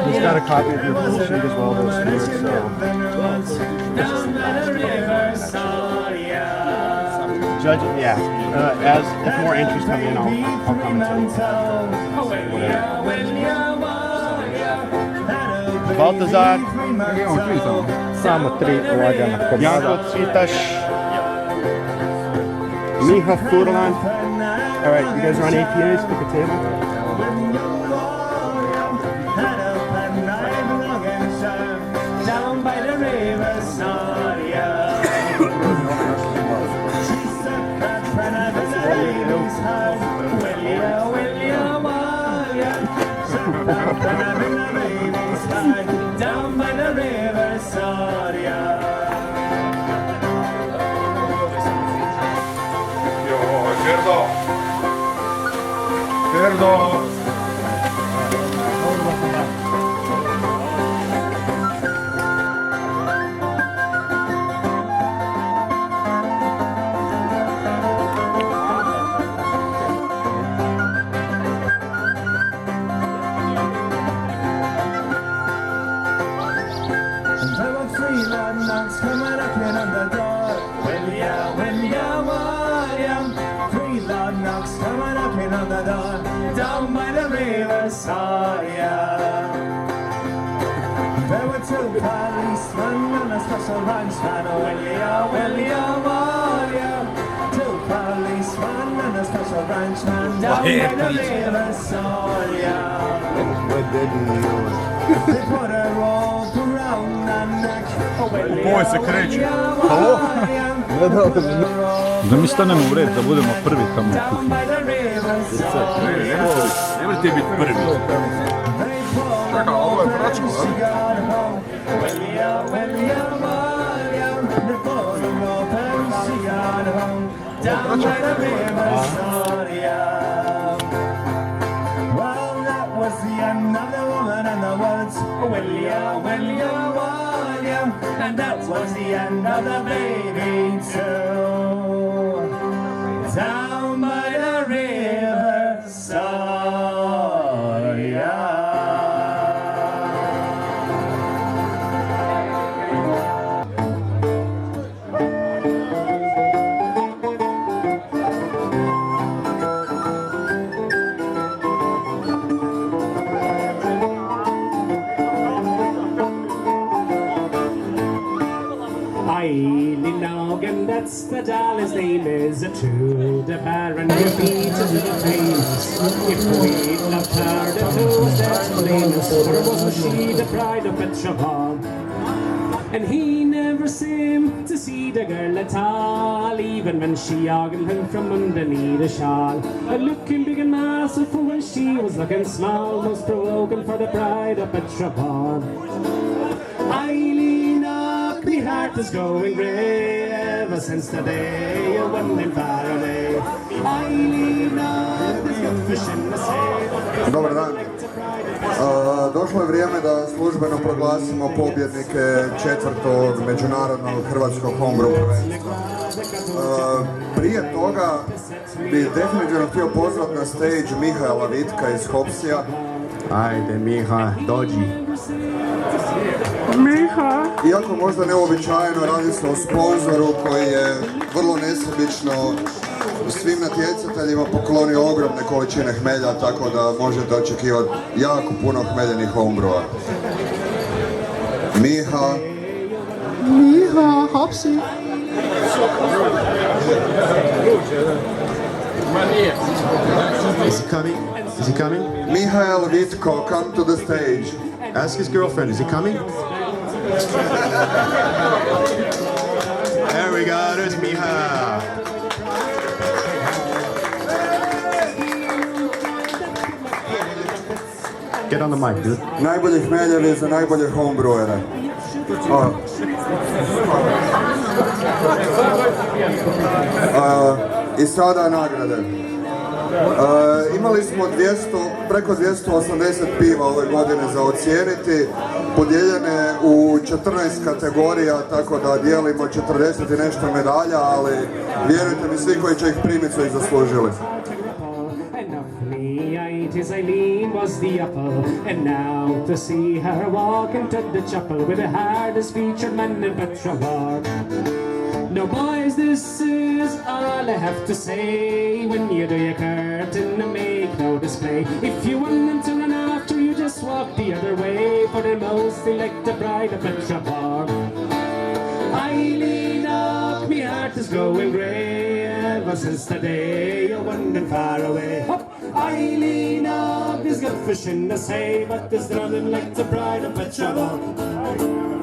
He's got a copy of your sheet as well, those so. Judge, yeah. As if more entries come in, I'll come and tell you. Baltazar, Samo 3 lagana komada. Janko Cvitaš, Miha Furlan. All right, you guys are on APAs, pick a table. Down by the river, down by the river, Soria. Ferdo! Down by the river, Soria. There were 2 policemen and a special ranchman. Willia. 2 policemen and a special ranchman. Down by the river, Soria. They put a rope around the neck. Boj se kreće. Halo? Da mi stanemo u red, da budemo prvi tamo u kuhinji. Nemojte biti prvi. Čekaj, ovo je braćko, and that was the end of the baby too. Down by the river, Soria. That's the doll, his name is a true the Baron, who beat to the famous. If we loved her, the two was that blameless, or wasn't she the bride of Petrobon? And he never seemed to see the girl at all, even when she ogled him from underneath the shawl. And looking big and massive for when she was looking small, most provoking for the bride of Petrobon. Eileen, my heart is going grey ever since the day you went in Faraday. Eileen, there's no fish in the sea. Dobar dan. Došlo je vrijeme da službeno proglasimo pobjednike 4. međunarodnog hrvatskog homebrew prvenstva. Prije toga bi definitivno htio pozvati na stage Mihaela Vitka iz Hopsija. Ajde, Miha, dođi. Miha! Iako možda neobičajeno, radi se o sponzoru koji je vrlo nesebično svim natjecateljima poklonio ogromne količine hmelja, tako da možete očekivati jako puno hmeljenih homebrewa. Miha! Miha, Hopsi! Is he coming? Is he coming? Mihael Vitko, come to the stage. Ask his girlfriend, is he coming? There we go, there's Miha. Get on the mic, dude. Najbolji hmeljevi za najbolje homebrewere. I sada nagrade. Imali smo preko 280 piva ove godine za ocijeniti, podijeljene u 14 kategorija, tako da dijelimo 40 i nešto medalja, ali vjerujte mi, svi koji će ih primiti su ih zaslužili. night his Eileen was the apple, and now to see her walk into the chapel with the hardest featured man in Petrograd. Now boys, this is all I have to say. When you do your curtain and make no display, if you want them to run after you, just walk the other way, for the most elected bride of Petrograd. Eileen, up, me heart is growing grey ever since the day you wandered far away. Up, Eileen, up, there's good fish in the sea, but there's nothing like the bride of Petrograd.